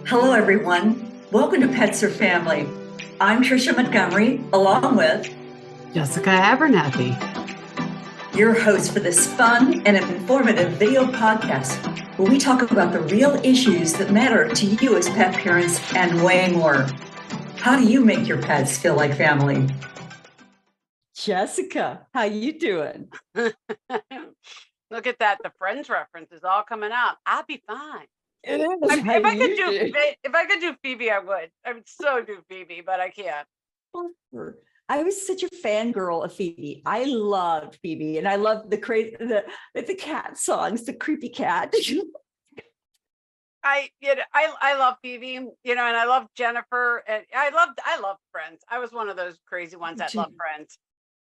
Hello, everyone. Welcome to Pets or Family. I'm Tricia Montgomery, along with Jessica Abernathy, your host for this fun and informative video podcast, where we talk about the real issues that matter to you as pet parents and way more. How do you make your pets feel like family? Jessica, how you doing? Look at that. The Friends reference is all coming out. I'll be fine. It is. If I could do Phoebe, I would. I would so do Phoebe, but I can't. I was such a fangirl of Phoebe. I loved Phoebe, and I loved the cat songs, the creepy cat. I love Phoebe, and I love Jennifer, and I love Friends. I was one of those crazy ones that loved Friends.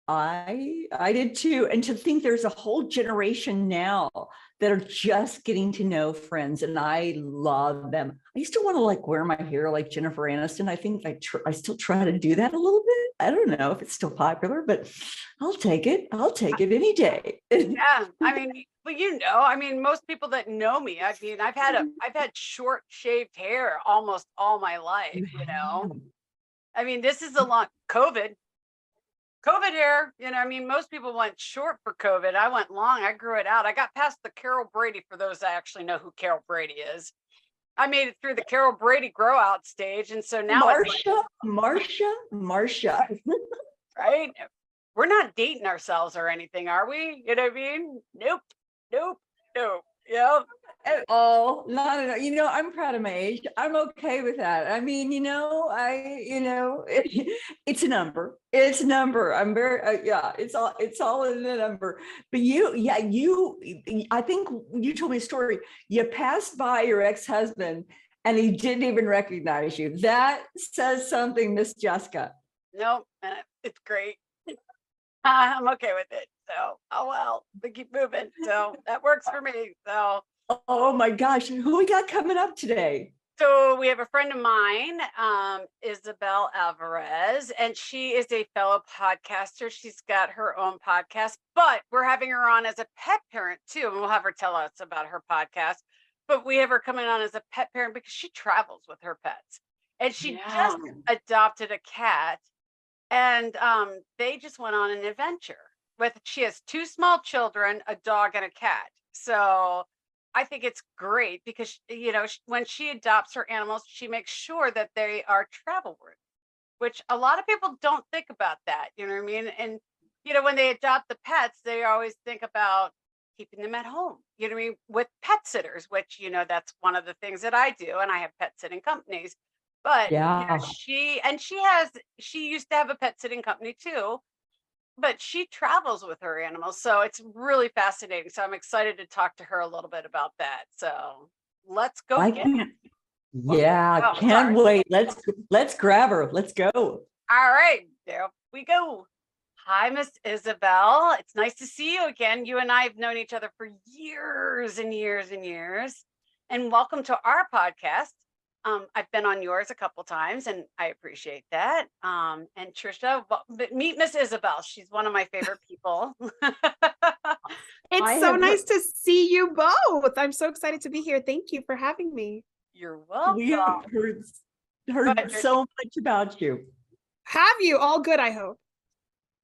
I did too. And to think there's a whole generation now that are just getting to know Friends, and I love them. I used to want to wear my hair like Jennifer Aniston. I think I still try to do that a little bit. I don't know if it's still popular, but I'll take it. I'll take it any day. Yeah, most people that know me, I've had short shaved hair almost all my life. This is a long COVID hair, most people went short for COVID. I went long. I grew it out. I got past the Carol Brady, for those that actually know who Carol Brady is. I made it through the Carol Brady grow out stage. And so now Marsha. Right? We're not dating ourselves or anything, are we? You know what I mean? Nope. Yeah. Oh, no. I'm proud of my age. I'm okay with that. It's a number. It's a number. I'm very, it's all in the number. But I think you told me a story. You passed by your ex-husband and he didn't even recognize you. That says something, Miss Jessica. Nope. It's great. I'm okay with it. So, oh well, we keep moving. So that works for me. So, oh my gosh, who we got coming up today? So we have a friend of mine, Isabel Alvarez, and she is a fellow podcaster. She's got her own podcast, but we're having her on as a pet parent too, and we'll have her tell us about her podcast. But we have her coming on as a pet parent because she travels with her pets, and she just adopted a cat. And they just went on an adventure she has two small children, a dog and a cat. So I think it's great because, when she adopts her animals, she makes sure that they are travel worthy, which a lot of people don't think about that. You know what I mean? And, when they adopt the pets, they always think about keeping them at home, with pet sitters, which, that's one of the things that I do. And I have pet sitting companies. But she used to have a pet sitting company too, but she travels with her animals. So it's really fascinating. So I'm excited to talk to her a little bit about that. So let's go. Can't wait. Let's grab her. Let's go. All right, there we go. Hi, Miss Isabel. It's nice to see you again. You and I have known each other for years and years and years. And welcome to our podcast. I've been on yours a couple times, and I appreciate that. And Tricia, meet Miss Isabel. She's one of my favorite people. It's so nice to see you both. I'm so excited to be here. Thank you for having me. You're welcome. We have heard so much about you. Have you? All good, I hope.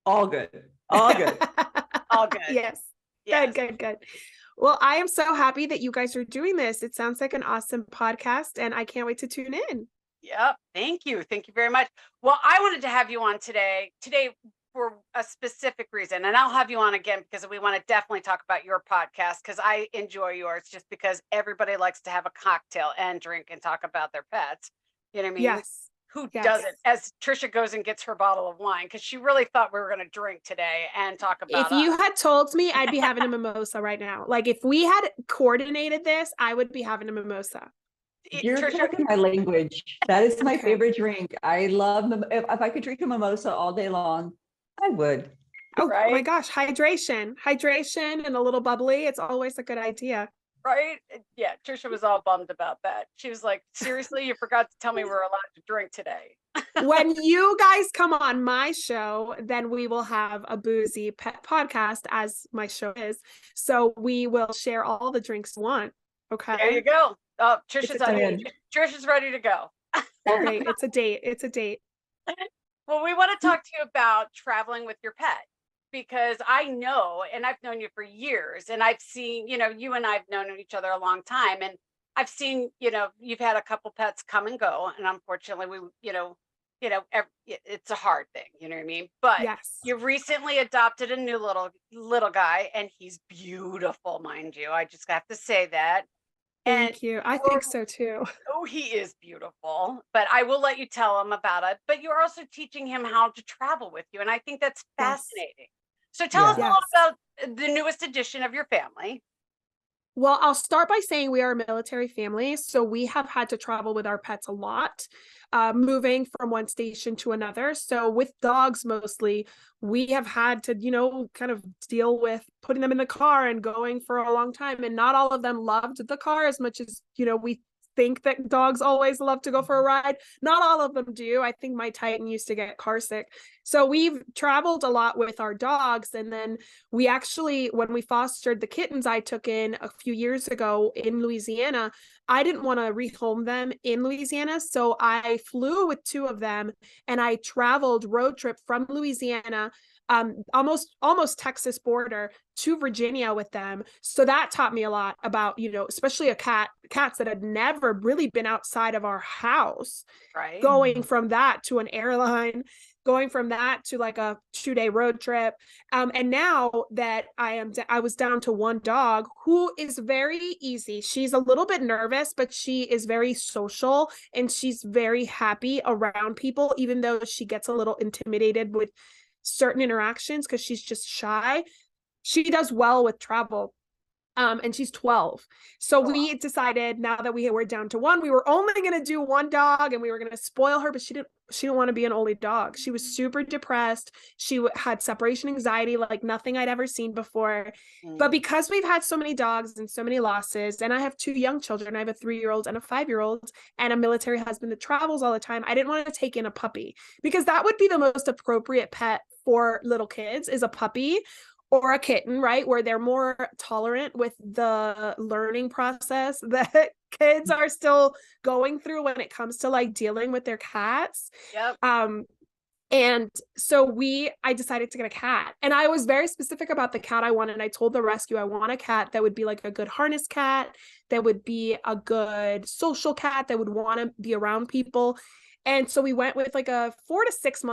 All good. All good. All good. Yes. Good. Well, I am so happy that you guys are doing this. It sounds like an awesome podcast, and I can't wait to tune in. Yep. Thank you. Thank you very much. Well, I wanted to have you on today for a specific reason, and I'll have you on again because we want to definitely talk about your podcast because I enjoy yours just because everybody likes to have a cocktail and drink and talk about their pets. You know what I mean? Yes. Who doesn't? As Tricia goes and gets her bottle of wine because she really thought we were going to drink today and talk about If you had told me, I'd be having a mimosa right now. Like if we had coordinated this, I would be having a mimosa. You're talking my language. That is my favorite drink. I love if I could drink a mimosa all day long, I would. Oh my gosh, hydration and a little bubbly. It's always a good idea. Right? Yeah, Tricia was all bummed about that. She was like, seriously, you forgot to tell me we're allowed to drink today. When you guys come on my show, then we will have a boozy pet podcast, as my show is. So we will share all the drinks you want. Okay. There you go. Oh, It's Trisha's a on. date. Trisha's ready to go. Great. It's a date. It's a date. Well, we want to talk to you about traveling with your pet because I know, and I've known you for years, and I've seen, you and I've known each other a long time, and I've seen, you've had a couple pets come and go, and unfortunately, it's a hard thing, you know what I mean? But Yes. you recently adopted a new little guy, and he's beautiful, mind you. I just have to say that. And Thank you. I think so too. oh, he is beautiful, but I will let you tell him about it. But you're also teaching him how to travel with you. And I think that's Yes. fascinating. So tell us a little Yes. about the newest addition of your family. Well, I'll start by saying we are a military family, so we have had to travel with our pets a lot, moving from one station to another. So with dogs mostly, we have had to, kind of deal with putting them in the car and going for a long time. And not all of them loved the car as much as, we think that dogs always love to go for a ride. Not all of them do. I think my Titan used to get car sick. So we've traveled a lot with our dogs. And then we actually, when we fostered the kittens I took in a few years ago in Louisiana, I didn't want to rehome them in Louisiana. So I flew with two of them and I traveled road trip from Louisiana, almost Texas border to Virginia with them. So that taught me a lot about, especially cats that had never really been outside of our house, Right. Going from that to an airline, going from that to like a 2-day road trip. And now that I was down to one dog who is very easy. She's a little bit nervous, but she is very social and she's very happy around people, even though she gets a little intimidated with certain interactions because she's just shy. She does well with travel. And she's 12. So we decided now that we were down to one, we were only going to do one dog and we were going to spoil her, but she didn't want to be an only dog. She was super depressed. She had separation anxiety like nothing I'd ever seen before. But because we've had so many dogs and so many losses, and I have two young children, I have a 3-year-old and a 5-year-old and a military husband that travels all the time, I didn't want to take in a puppy because that would be the most appropriate pet for little kids is a puppy or a kitten, right? Where they're more tolerant with the learning process that kids are still going through when it comes to like dealing with their cats. Yep. And so I decided to get a cat, and I was very specific about the cat I wanted. I told the rescue, I want a cat that would be like a good harness cat, that would be a good social cat, that would want to be around people. And so we went with like a 4 to 6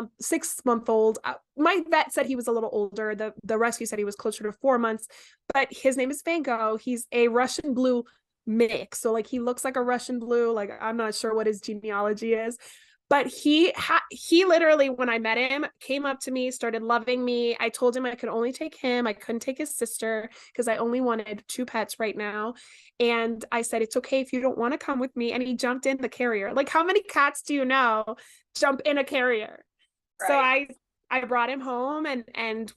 month old. My vet said he was a little older. The rescue said he was closer to 4 months, but his name is Van Gogh. He's a Russian blue mix. So like he looks like a Russian blue. Like I'm not sure what his genealogy is, but he literally, when I met him, came up to me, started loving me. I told him I could only take him. I couldn't take his sister because I only wanted 2 pets right now. And I said, it's okay if you don't want to come with me. And he jumped in the carrier. Like, how many cats do you know jump in a carrier? Right. So I brought him home, and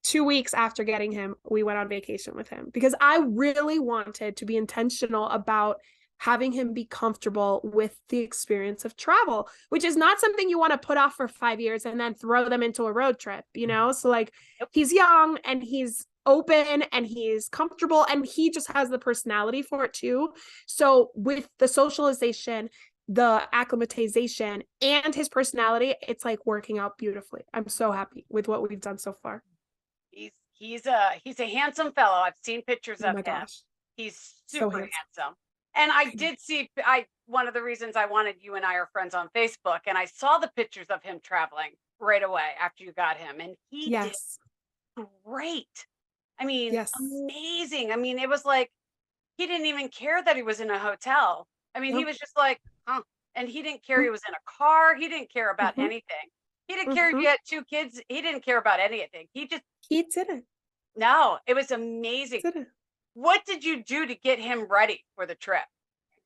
2 weeks after getting him, we went on vacation with him because I really wanted to be intentional about having him be comfortable with the experience of travel, which is not something you want to put off for 5 years and then throw them into a road trip, So like he's young and he's open and he's comfortable and he just has the personality for it too. So with the socialization, the acclimatization, and his personality, it's like working out beautifully. I'm so happy with what we've done so far. He's a handsome fellow. I've seen pictures of him. Gosh. He's super handsome. And I did see, one of the reasons I wanted, you and I are friends on Facebook, and I saw the pictures of him traveling right away after you got him, and he did great. I mean, amazing. I mean, it was like, he didn't even care that he was in a hotel. I mean, he was just like, huh. And he didn't care he was in a car. He didn't care about anything. He didn't care if you had 2 kids. He didn't care about anything. He didn't. No, it was amazing. What did you do to get him ready for the trip?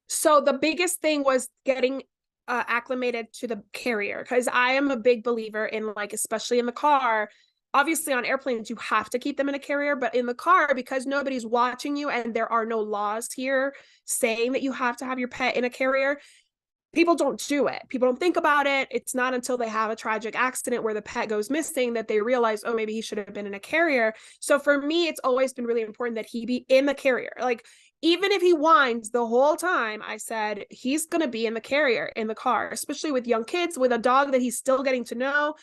So the biggest thing was getting acclimated to the carrier, because I am a big believer in, like, especially in the car. Obviously on airplanes, you have to keep them in a carrier, but in the car, because nobody's watching you and there are no laws here saying that you have to have your pet in a carrier, people don't do it. People don't think about it. It's not until they have a tragic accident where the pet goes missing that they realize, oh, maybe he should have been in a carrier. So for me, it's always been really important that he be in the carrier. Like, even if he whines the whole time, I said, he's going to be in the carrier, in the car, especially with young kids, with a dog that he's still getting to know.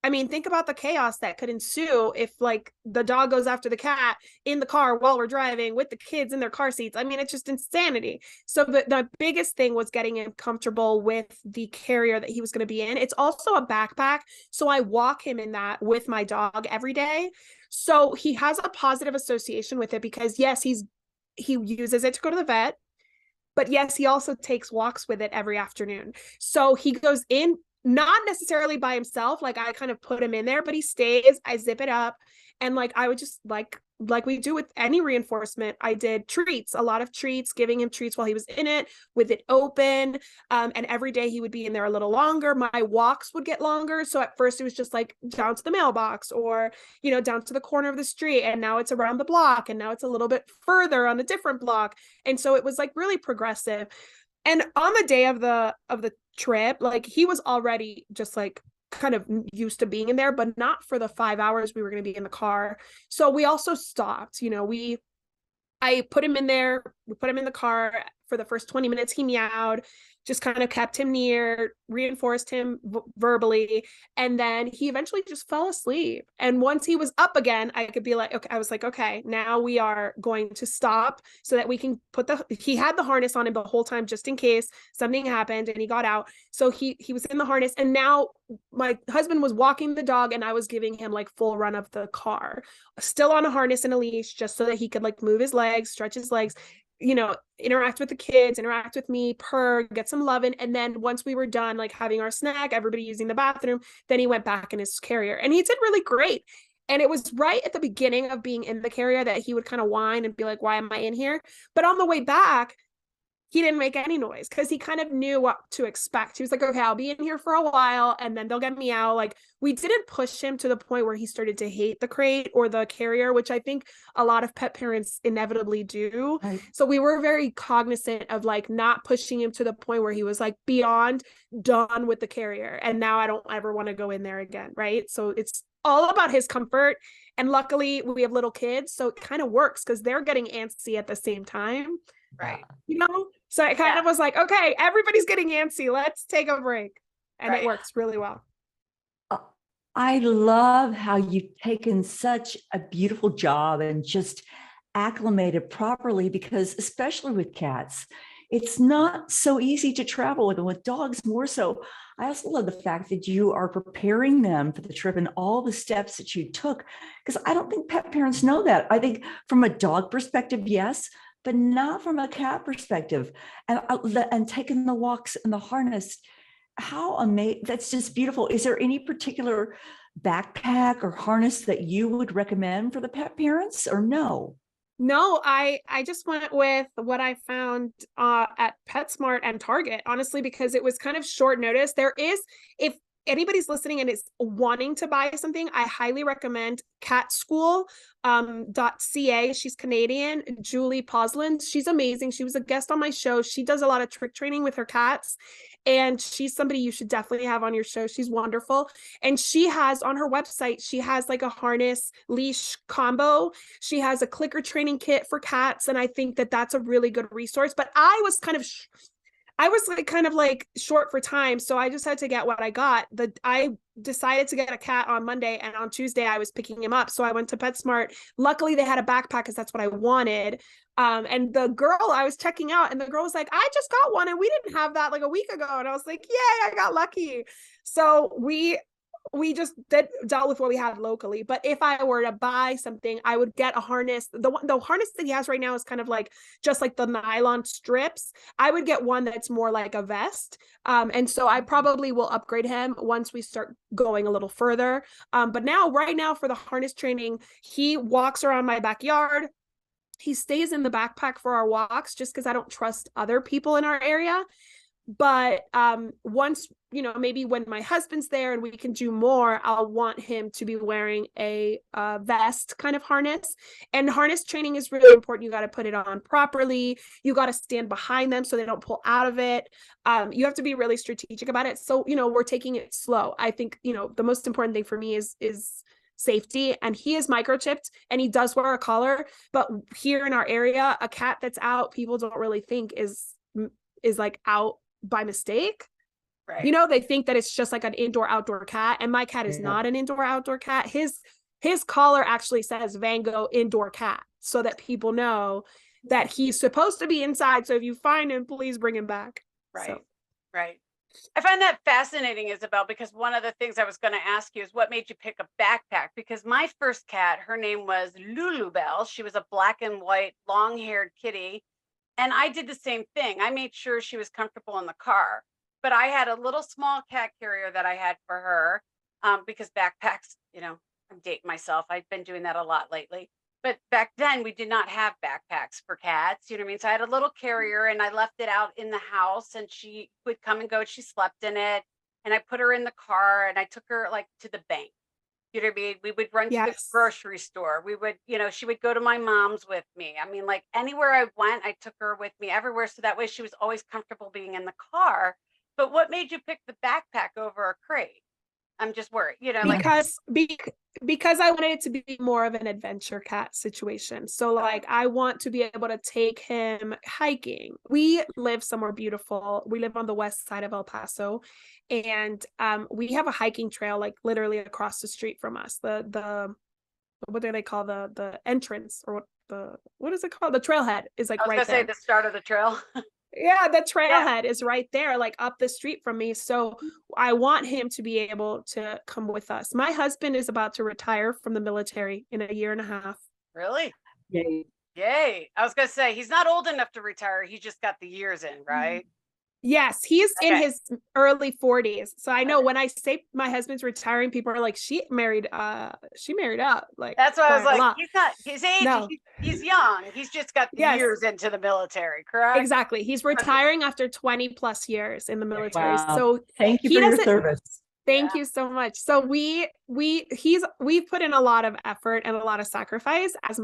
I mean, think about the chaos that could ensue if like the dog goes after the cat in the car while we're driving with the kids in their car seats. I mean, it's just insanity. So the biggest thing was getting him comfortable with the carrier that he was going to be in. It's also a backpack. So I walk him in that with my dog every day. So he has a positive association with it because yes, he uses it to go to the vet, but yes, he also takes walks with it every afternoon. So he goes in, not necessarily by himself, like I kind of put him in there, but he stays, I zip it up, and like I would just like we do with any reinforcement, I did treats, a lot of treats, giving him treats while he was in it with it open, and every day he would be in there a little longer. My walks would get longer, so at first it was just like down to the mailbox or down to the corner of the street, and now it's around the block, and now it's a little bit further on a different block, and so it was like really progressive. And on the day of the trip, like he was already just like kind of used to being in there, but not for the 5 hours we were going to be in the car. So we also stopped, I put him in there, we put him in the car for the first 20 minutes. He meowed, just kind of kept him near, reinforced him verbally. And then he eventually just fell asleep. And once he was up again, I could be like, okay, I was like, okay, now we are going to stop so that we can he had the harness on him the whole time, just in case something happened and he got out. So he was in the harness. And now my husband was walking the dog and I was giving him like full run of the car, still on a harness and a leash, just so that he could like move his legs, stretch his legs, interact with the kids, interact with me, purr, get some loving. And then once we were done, like having our snack, everybody using the bathroom, then he went back in his carrier and he did really great. And it was right at the beginning of being in the carrier that he would kind of whine and be like, why am I in here? But on the way back, he didn't make any noise because he kind of knew what to expect. He was like, okay, I'll be in here for a while and then they'll get me out. Like we didn't push him to the point where he started to hate the crate or the carrier, which I think a lot of pet parents inevitably do. Right. So we were very cognizant of like not pushing him to the point where he was like beyond done with the carrier. And now I don't ever want to go in there again. Right. So it's all about his comfort. And luckily we have little kids. So it kind of works because they're getting antsy at the same time. Right. So it kind of was like, okay, everybody's getting antsy. Let's take a break. And it works really well. I love how you've taken such a beautiful job and just acclimated properly, because especially with cats, it's not so easy to travel with them. With dogs more so. I also love the fact that you are preparing them for the trip and all the steps that you took, because I don't think pet parents know that. I think from a dog perspective, yes, but not from a cat perspective. And taking the walks in the harness, how amazing. That's just beautiful. Is there any particular backpack or harness that you would recommend for the pet parents, or no? No, I just went with what I found at PetSmart and Target, honestly, because it was kind of short notice. If anybody's listening and is wanting to buy something, I highly recommend catschool.ca. She's Canadian, Julie Poslin. She's amazing. She was a guest on my show. She does a lot of trick training with her cats, and she's somebody you should definitely have on your show. She's wonderful. And she has on her website, she has like a harness leash combo. She has a clicker training kit for cats. And I think that that's a really good resource. But I was kind of like short for time. So I just had to get what I got. I decided to get a cat on Monday, and on Tuesday I was picking him up. So I went to PetSmart. Luckily they had a backpack because that's what I wanted. And the girl, I was checking out and the girl was like, I just got one and we didn't have that like a week ago. And I was like, yay, I got lucky. So we just dealt with what we had locally. But if I were to buy something, I would get a harness. The harness that he has right now is kind of like just like the nylon strips. I would get one that's more like a vest. And so I probably will upgrade him once we start going a little further. But right now for the harness training, he walks around my backyard. He stays in the backpack for our walks just because I don't trust other people in our area. But once, maybe when my husband's there and we can do more, I'll want him to be wearing a vest kind of harness. And harness training is really important. You got to put it on properly. You got to stand behind them so they don't pull out of it. You have to be really strategic about it. So, we're taking it slow. I think, the most important thing for me is safety, and he is microchipped and he does wear a collar, but here in our area, a cat that's out, people don't really think is like out by mistake. Right. You know, they think that it's just like an indoor outdoor cat, and my cat is Yeah. not an indoor outdoor cat. His collar actually says Van Gogh indoor cat, so that people know that he's supposed to be inside. So if you find him, please bring him back. Right. So. Right. I find that fascinating, Isabel, because one of the things I was going to ask you is what made you pick a backpack? Because my first cat, her name was Lulubelle. She was a black and white, long-haired kitty. And I did the same thing. I made sure she was comfortable in the car. But I had a little small cat carrier that I had for her because backpacks, you know, I'm dating myself. I've been doing that a lot lately. But back then we did not have backpacks for cats. You know what I mean? So I had a little carrier and I left it out in the house and she would come and go. She slept in it. And I put her in the car and I took her like to the bank. You know what I mean? We would run to the Yes. grocery store. We would, you know, she would go to my mom's with me. I mean, like anywhere I went, I took her with me everywhere. So that way she was always comfortable being in the car. But what made you pick the backpack over a crate? I'm just worried, you know, like, Because I wanted it to be more of an adventure cat situation. So like I want to be able to take him hiking. We live somewhere beautiful. We live on the west side of El Paso, and we have a hiking trail like literally across the street from us. The what do they call the entrance, or what is it called? The trailhead is like I was right gonna there. say the start of the trail. Yeah, the trailhead is right there, like up the street from me. So I want him to be able to come with us. My husband is about to retire from the military in a year and a half. Really? Yay. Yay. I was gonna say he's not old enough to retire. He just got the years in, right? Yes, he's in Okay. his early 40s. So I know when I say my husband's retiring, people are like, she married up. Like That's why I was by a like, lot. he's not his age, No. he's young. He's just got the Yes. years into the military, correct? Exactly. He's retiring after 20 plus years in the military. Wow. So Thank you he for your doesn't service. Thank you so much. So we've put in a lot of effort and a lot of sacrifice, as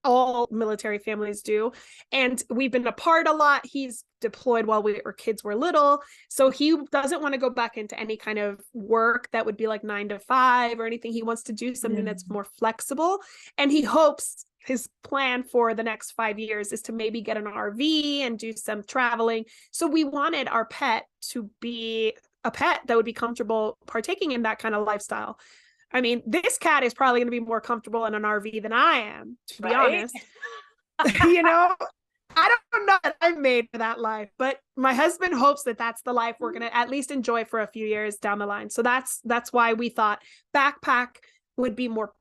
all military families do. And we've been apart a lot. He's deployed while our kids were little. So he doesn't want to go back into any kind of work that would be like 9 to 5 or anything. He wants to do something that's more flexible. And he hopes his plan for the next 5 years is to maybe get an RV and do some traveling. So we wanted our pet to be a pet that would be comfortable partaking in that kind of lifestyle. I mean, this cat is probably going to be more comfortable in an RV than I am, to be honest. You know, I don't know that I'm made for that life, but my husband hopes that that's the life we're going to at least enjoy for a few years down the line. So that's why we thought backpack would be more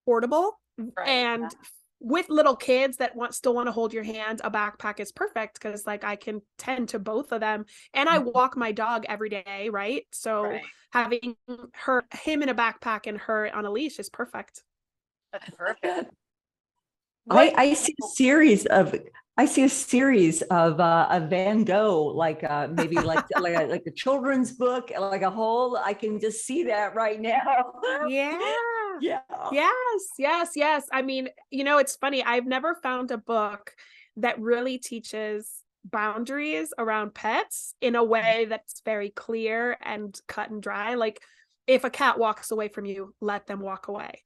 portable. And with little kids that still want to hold your hand, a backpack is perfect because like I can tend to both of them, and I walk my dog every day, right? So having him in a backpack and her on a leash is perfect. That's perfect. I see a series of Van Gogh, like maybe like a children's book, like a whole. I can just see that right now. Yeah. Yeah. Yes. I mean, you know, it's funny. I've never found a book that really teaches boundaries around pets in a way that's very clear and cut and dry. Like if a cat walks away from you, let them walk away.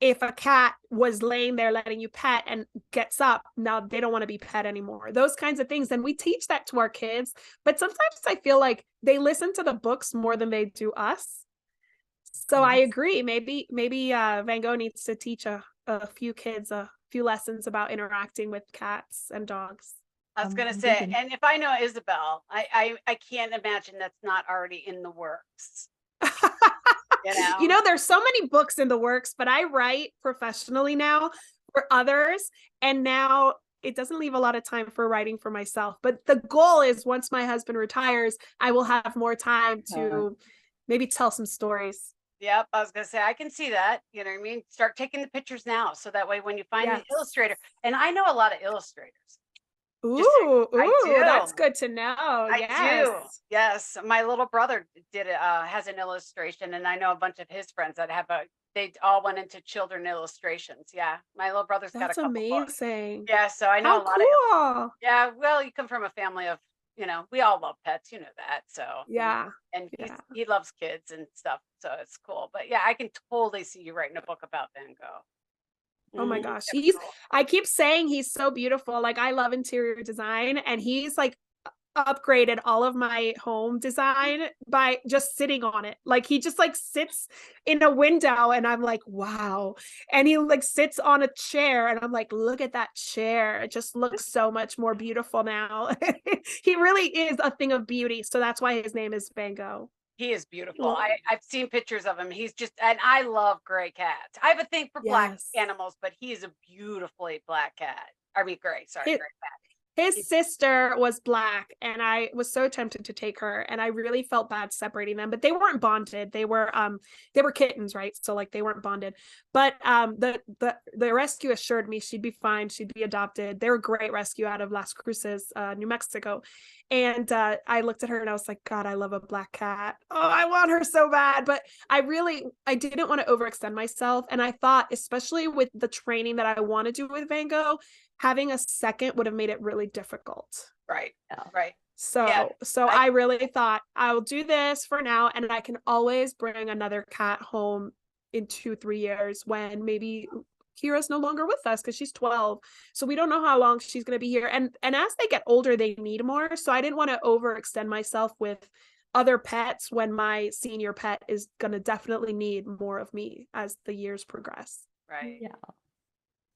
If a cat was laying there letting you pet and gets up, now they don't want to be pet anymore. Those kinds of things. And we teach that to our kids. But sometimes I feel like they listen to the books more than they do us. So I agree. Maybe Van Gogh needs to teach a few kids a few lessons about interacting with cats and dogs. I was gonna say, and if I know Isabel, I can't imagine that's not already in the works. You know, there's so many books in the works, but I write professionally now for others, and now it doesn't leave a lot of time for writing for myself. But the goal is once my husband retires, I will have more time to maybe tell some stories. Yep, I was gonna say I can see that. You know what I mean? Start taking the pictures now, so that way when you find the illustrator, and I know a lot of illustrators. Ooh, that's good to know. I do. Yes, my little brother has an illustration, and I know a bunch of his friends that they all went into children illustrations. Yeah, my little brother's got a couple books. Amazing. Yeah, so I know a lot cool. of. Yeah, well, you come from a family of you know, we all love pets, you know that. So Yeah. and Yeah. he loves kids and stuff, so it's cool. But yeah, I can totally see you writing a book about Van Gogh. Oh my Mhm. gosh. That's cool. I keep saying he's so beautiful. Like I love interior design and he's like upgraded all of my home design by just sitting on it. Like he just like sits in a window and I'm like, wow. And he like sits on a chair and I'm like, look at that chair. It just looks so much more beautiful now. He really is a thing of beauty. So that's why his name is Van Gogh. He is beautiful. I've seen pictures of him. He's just, and I love gray cats. I have a thing for black Yes. animals, but he is a beautifully black cat. I mean, gray, sorry, His, gray cat. his sister was black and I was so tempted to take her and I really felt bad separating them, but they weren't bonded. They were kittens, right? So like they weren't bonded. But the rescue assured me she'd be fine, she'd be adopted. They were a great rescue out of Las Cruces, New Mexico. And I looked at her and I was like, God, I love a black cat. Oh, I want her so bad. But I didn't want to overextend myself. And I thought, especially with the training that I want to do with Van Gogh, having a second would have made it really difficult. Right. Yeah. Right. So Yeah, I really thought I'll do this for now and I can always bring another cat home in 2-3 years when maybe Kira's no longer with us because she's 12. So we don't know how long she's going to be here. And as they get older, they need more. So I didn't want to overextend myself with other pets when my senior pet is going to definitely need more of me as the years progress. right. Yeah.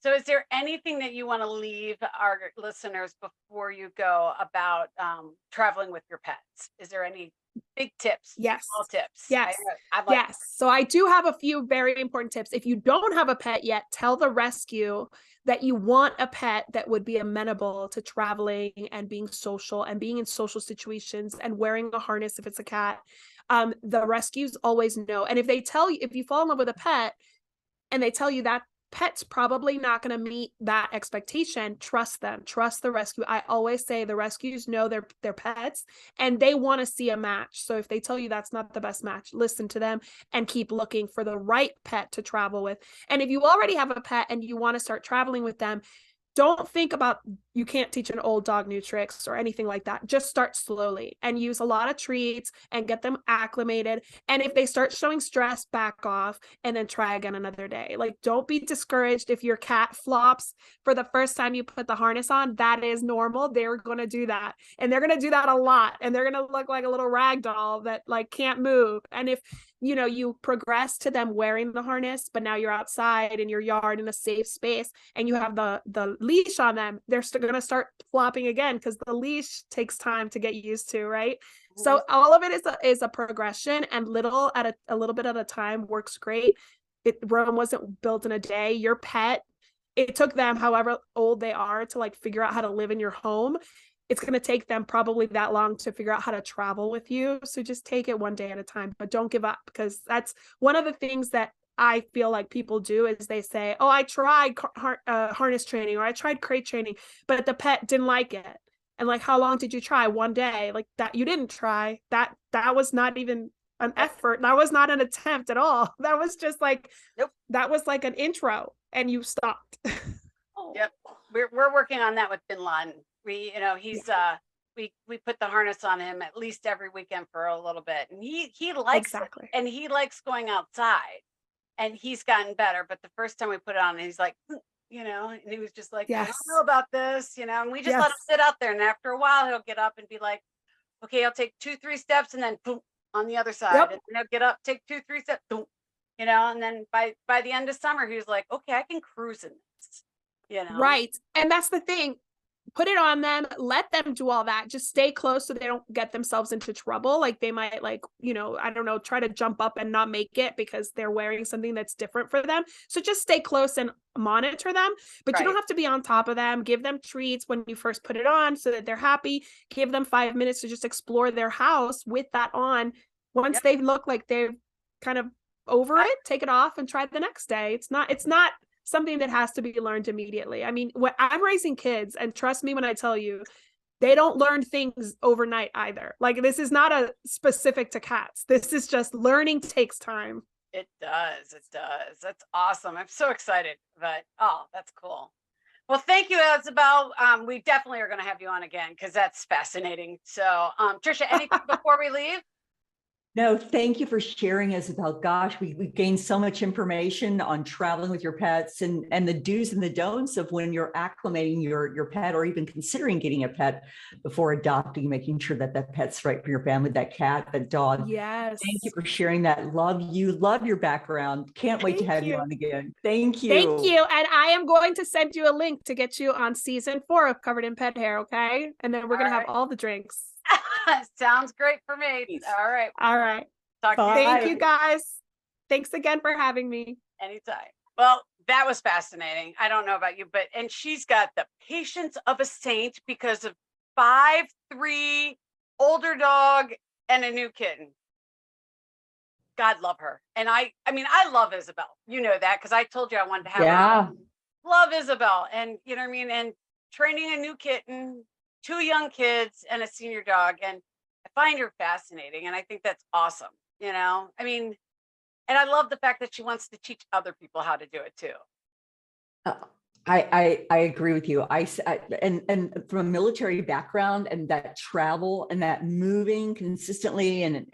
So is there anything that you want to leave our listeners before you go about traveling with your pets? Is there any big tips? Yes. Small tips. Yes. I like Yes. So I do have a few very important tips. If you don't have a pet yet, tell the rescue that you want a pet that would be amenable to traveling and being social and being in social situations and wearing a harness if it's a cat. The rescues always know. And if you fall in love with a pet and they tell you that pet's probably not going to meet that expectation, trust them, trust the rescue. I always say the rescues know their pets and they want to see a match. So if they tell you that's not the best match, listen to them and keep looking for the right pet to travel with. And if you already have a pet and you want to start traveling with them, don't think about you can't teach an old dog new tricks or anything like that. Just start slowly and use a lot of treats and get them acclimated. And if they start showing stress, back off and then try again another day. Like, don't be discouraged if your cat flops for the first time you put the harness on. That is normal. They're going to do that. And they're going to do that a lot. And they're going to look like a little rag doll that like can't move. And if you progress to them wearing the harness, but now you're outside in your yard in a safe space and you have the leash on them, they're still going to start flopping again because the leash takes time to get used to, right? Mm-hmm. So all of it is a progression, and a little bit at a time works great. Rome wasn't built in a day. Your pet, it took them however old they are to like figure out how to live in your home. It's going to take them probably that long to figure out how to travel with you. So just take it one day at a time, but don't give up, because that's one of the things that I feel like people do is they say, oh, I tried harness training or I tried crate training, but the pet didn't like it. And like, how long did you try? One day. Like that, you didn't try. That was not even an effort. That was not an attempt at all. That was just like, nope. That was like an intro and you stopped. Yep. We're working on that with Bin Laden. He's we put the harness on him at least every weekend for a little bit, and he likes exactly. it, and he likes going outside, and he's gotten better. But the first time we put it on, he's like, and he was just like, yes. I don't know about this, and we just let him sit out there, and after a while he'll get up and be like, okay, I'll take 2-3 steps, and then boom, on the other side, and then he'll get up, take 2-3 steps, boom, and then by the end of summer he was like, okay, I can cruise in this. Right. And that's the thing. Put it on them, let them do all that. Just stay close so they don't get themselves into trouble. Like they might I don't know, try to jump up and not make it because they're wearing something that's different for them. So just stay close and monitor them, but you don't have to be on top of them. Give them treats when you first put it on so that they're happy. Give them 5 minutes to just explore their house with that on. Once they look like they're kind of over it, take it off and try the next day. It's not something that has to be learned immediately. I mean, I'm raising kids, and trust me when I tell you, they don't learn things overnight either. Like this is not a specific to cats. This is just learning takes time. It does. That's awesome. I'm so excited, but that's cool. Well, thank you, Isabel. We definitely are going to have you on again because that's fascinating. So, Trisha, anything before we leave? No, thank you for sharing, Isabel. Gosh, we gained so much information on traveling with your pets and the do's and the don'ts of when you're acclimating your pet or even considering getting a pet before adopting, making sure that that pet's right for your family, that cat, that dog. Yes. Thank you for sharing that. Love you. Love your background. Can't wait to have you on again. Thank you. Thank you. And I am going to send you a link to get you on season 4 of Covered in Pet Hair. Okay. And then we're going to have all the drinks. Sounds great for me. All right. All right. Talk to you. Thank you guys. Thanks again for having me. Anytime. Well, that was fascinating. I don't know about you, and she's got the patience of a saint because of 5'3" older dog and a new kitten. God love her. And I mean, I love Isabel. You know that because I told you I wanted to have her. Love Isabel. And you know what I mean? And training a new kitten, 2 young kids, and a senior dog. And I find her fascinating. And I think that's awesome. You know, I mean, and I love the fact that she wants to teach other people how to do it too. I agree with you. And from a military background and that travel and that moving consistently and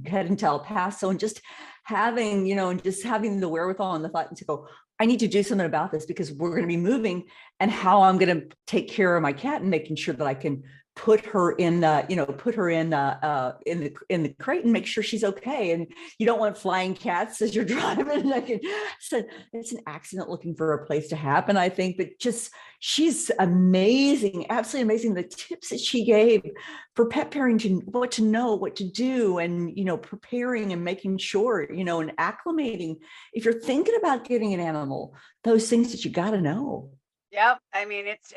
heading to El Paso and just having, and just having the wherewithal and the thought to go, I need to do something about this because we're going to be moving, and how I'm going to take care of my cat and making sure that I can put her in the crate and make sure she's okay. And you don't want flying cats as you're driving. So it's an accident looking for a place to happen, I think. But just, she's amazing, absolutely amazing. The tips that she gave for pet parenting, what to know, what to do, and preparing and making sure, and acclimating. If you're thinking about getting an animal, those things that you got to know. Yep. I mean, it's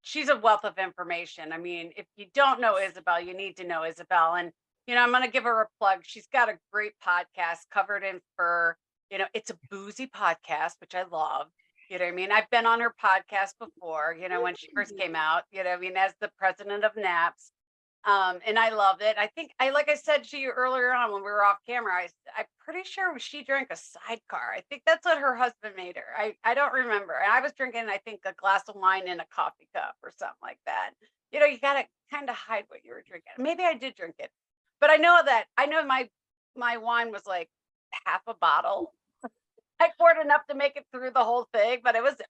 she's a wealth of information. I mean, if you don't know Isabel, you need to know Isabel. And, I'm going to give her a plug. She's got a great podcast, Covered in Fur. It's a boozy podcast, which I love. You know what I mean? I've been on her podcast before, when she first came out, as the president of NAPS. And I loved it. I think like I said to you earlier on when we were off camera, I'm pretty sure she drank a sidecar. I think that's what her husband made her. I don't remember. And I was drinking, I think, a glass of wine in a coffee cup or something like that. You got to kind of hide what you were drinking. Maybe I did drink it, but I know my wine was like half a bottle. I poured enough to make it through the whole thing, but it was large.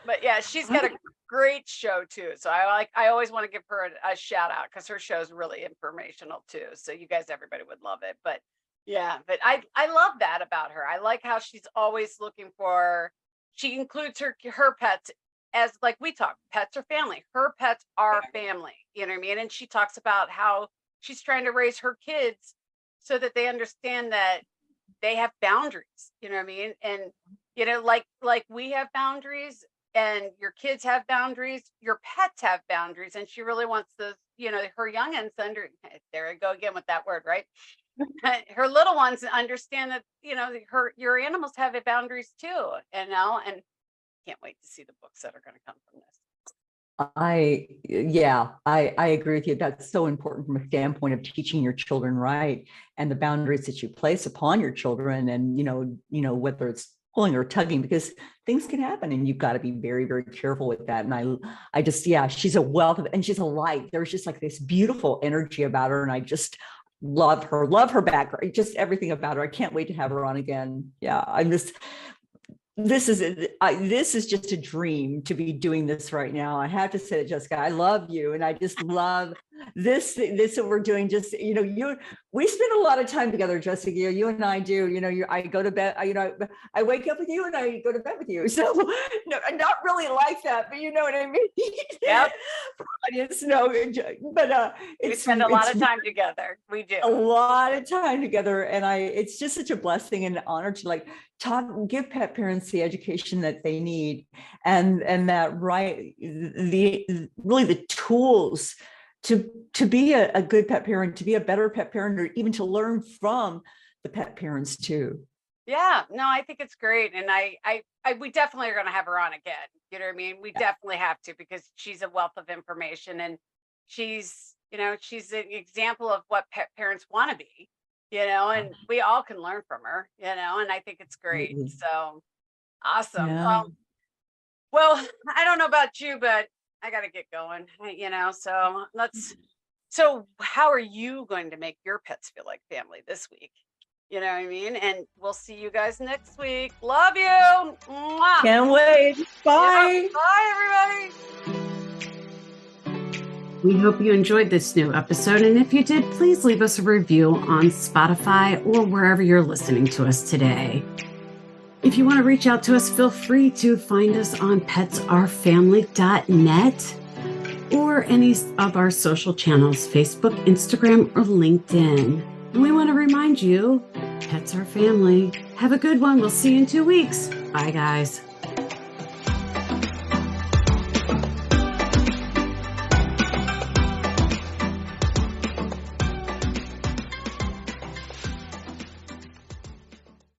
But yeah, she's got a great show too. So I always want to give her a shout out because her show is really informational too. So you guys, everybody would love it. But yeah, but I love that about her. I like how she's always looking for, she includes her pets as, like we talk, pets are family. Her pets are family. You know what I mean? And she talks about how she's trying to raise her kids so that they understand that they have boundaries. You know what I mean? And like we have boundaries, and your kids have boundaries, your pets have boundaries, and she really wants her youngins there I go again with that word, right? Her little ones understand that, your animals have boundaries too, and can't wait to see the books that are going to come from this. I agree with you. That's so important from a standpoint of teaching your children right, and the boundaries that you place upon your children, and whether it's pulling or tugging, because things can happen and you've got to be very, very careful with that. And I just, she's a wealth of, and she's a light. There's just like this beautiful energy about her. And I just love her background, just everything about her. I can't wait to have her on again. Yeah. This is just a dream to be doing this right now. I have to say it, Jessica, I love you. And I just love this that we're doing. Just, we spend a lot of time together, Jessica, you and I do, I go to bed, I wake up with you and I go to bed with you. So no, not really like that, but you know what I mean? Yep. But we spend a lot of time together. We do a lot of time together. And it's just such a blessing and an honor to give pet parents the education that they need, and that the tools to be a good pet parent, to be a better pet parent, or even to learn from the pet parents too. Yeah, no, I think it's great. And we definitely are going to have her on again. You know what I mean? We definitely have to, because she's a wealth of information, and she's an example of what pet parents want to be, and we all can learn from her, and I think it's great. So awesome. Yeah. Well, Well, I don't know about you, but I got to get going, so how are you going to make your pets feel like family this week? You know what I mean? And we'll see you guys next week. Love you. Mwah. Can't wait. Bye. Yeah, bye, everybody. We hope you enjoyed this new episode, and if you did, please leave us a review on Spotify or wherever you're listening to us today. If you want to reach out to us, feel free to find us on petsourfamily.net or any of our social channels, Facebook, Instagram, or LinkedIn. And we want to remind you, pets are family. Have a good one. We'll see you in 2 weeks. Bye, guys.